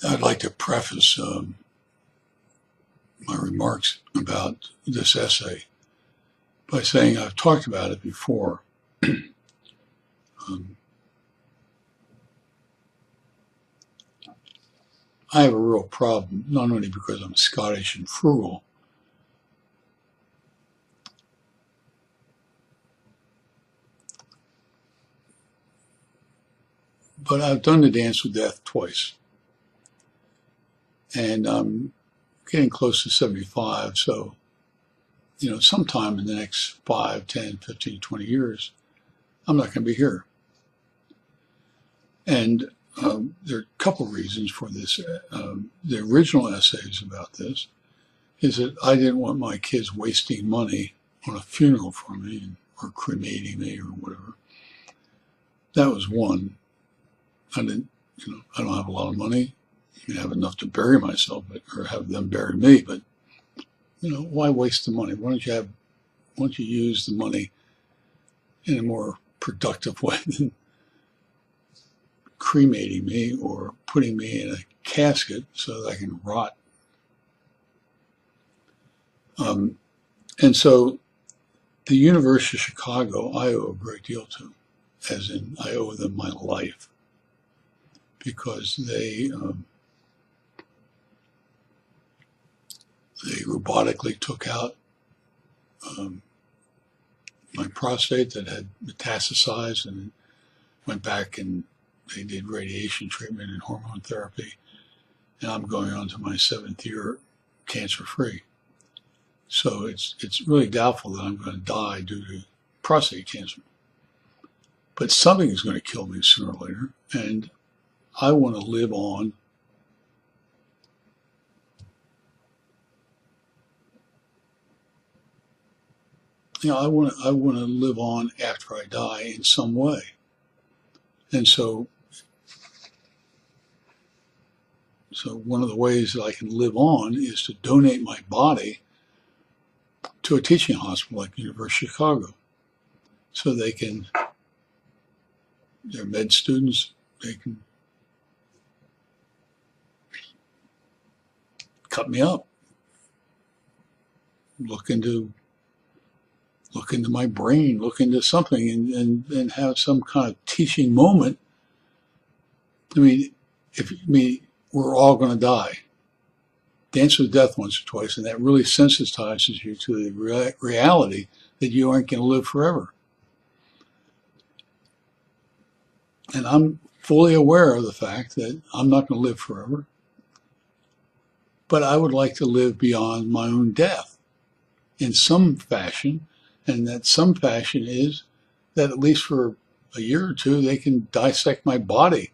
I'd like to preface my remarks about this essay by saying I've talked about it before. um, I have a real problem, not only because I'm Scottish and frugal, but I've done the dance with death twice. And I'm getting close to 75, so, sometime in the next 5, 10, 15, 20 years, I'm not going to be here. And there are a couple of reasons for this. The original essays about this is that I didn't want my kids wasting money on a funeral for me or cremating me or whatever. That was one. I don't have a lot of money. I have enough to bury myself or have them bury me, but why waste the money? Why don't you use the money in a more productive way than cremating me or putting me in a casket so that I can rot? And so the University of Chicago, I owe a great deal to, as in I owe them my life, because they robotically took out my prostate that had metastasized and went back and they did radiation treatment and hormone therapy. And I'm going on to my 7th year cancer-free. So it's really doubtful that I'm going to die due to prostate cancer. But something is going to kill me sooner or later, and I want to live on I want to live on after I die in some way. And so one of the ways that I can live on is to donate my body to a teaching hospital like the University of Chicago. So they're med students, they can cut me up, look into my brain, look into something and have some kind of teaching moment. We're all going to die. Dance with death once or twice, and that really sensitizes you to the reality that you aren't going to live forever. And I'm fully aware of the fact that I'm not going to live forever, but I would like to live beyond my own death in some fashion, and that some fashion is that at least for a year or two, they can dissect my body.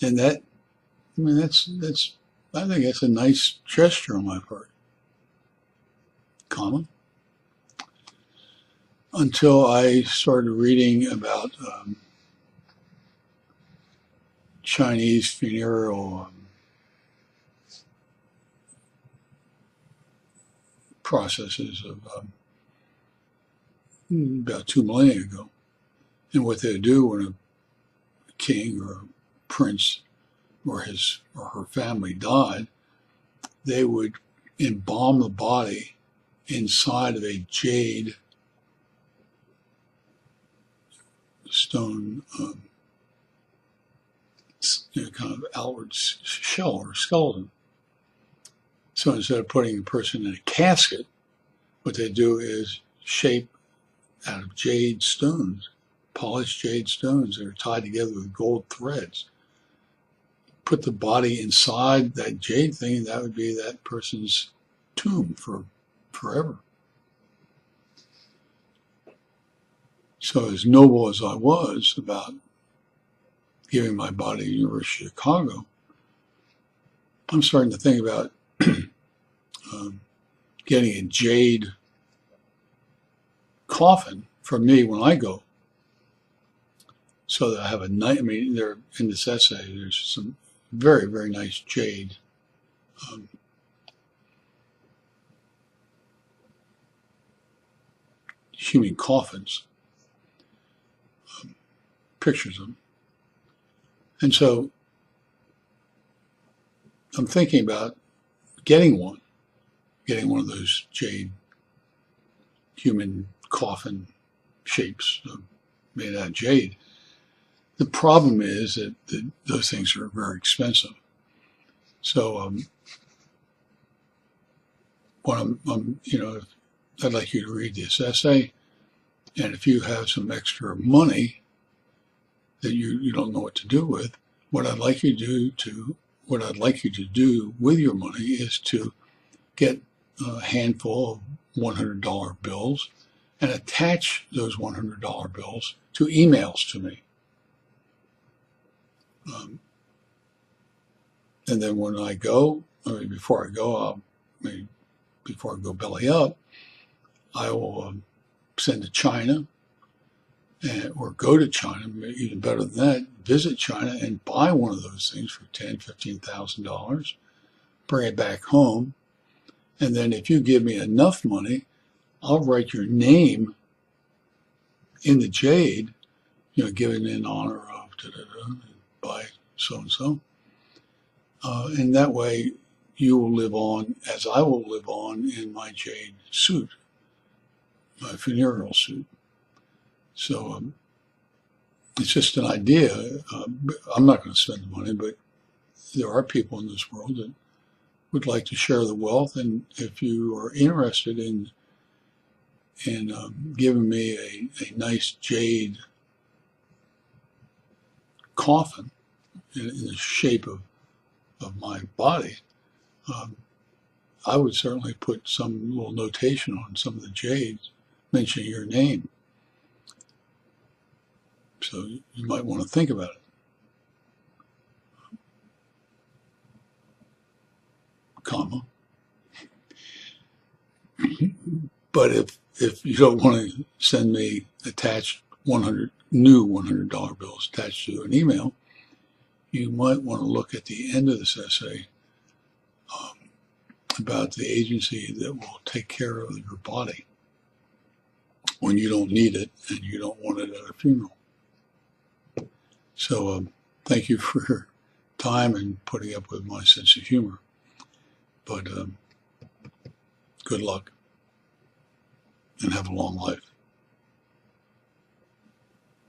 And I think that's a nice gesture on my part. Until I started reading about Chinese funereal processes of about 2 millennia ago. And what they do when a king or a prince or his or her family died, they would embalm the body inside of a jade stone kind of outward shell or skeleton. So instead of putting a person in a casket, what they do is shape out of jade stones, polished jade stones that are tied together with gold threads. Put the body inside that jade thing, and that would be that person's tomb for forever. So as noble as I was about giving my body to the University of Chicago, I'm starting to think about getting a jade coffin for me when I go, so that I have there in this essay, there's some very, very nice jade human coffins, pictures of them. And so I'm thinking about getting one of those jade human coffin shapes made out of jade. The problem is that those things are very expensive. So what I'd like you to read this essay, and if you have some extra money that you don't know what to do with, what I'd like you to do with your money is to get a handful of $100 bills and attach those $100 bills to emails to me. And then when I go, before I go belly up, I will send to China or go to China, even better than that, visit China and buy one of those things for $10,000, $15,000, bring it back home. And then if you give me enough money, I'll write your name in the jade, given in honor of by so-and-so. And that way you will live on as I will live on in my jade suit, my funereal suit. So it's just an idea. I'm not going to spend the money, but there are people in this world that would like to share the wealth. And if you are interested in giving me a nice jade coffin in the shape of my body, I would certainly put some little notation on some of the jades mentioning your name. So you might want to think about it. Comma. But if you don't want to send me attached new $100 bills attached to an email, you might want to look at the end of this essay about the agency that will take care of your body when you don't need it and you don't want it at a funeral. So thank you for your time and putting up with my sense of humor. But good luck and have a long life.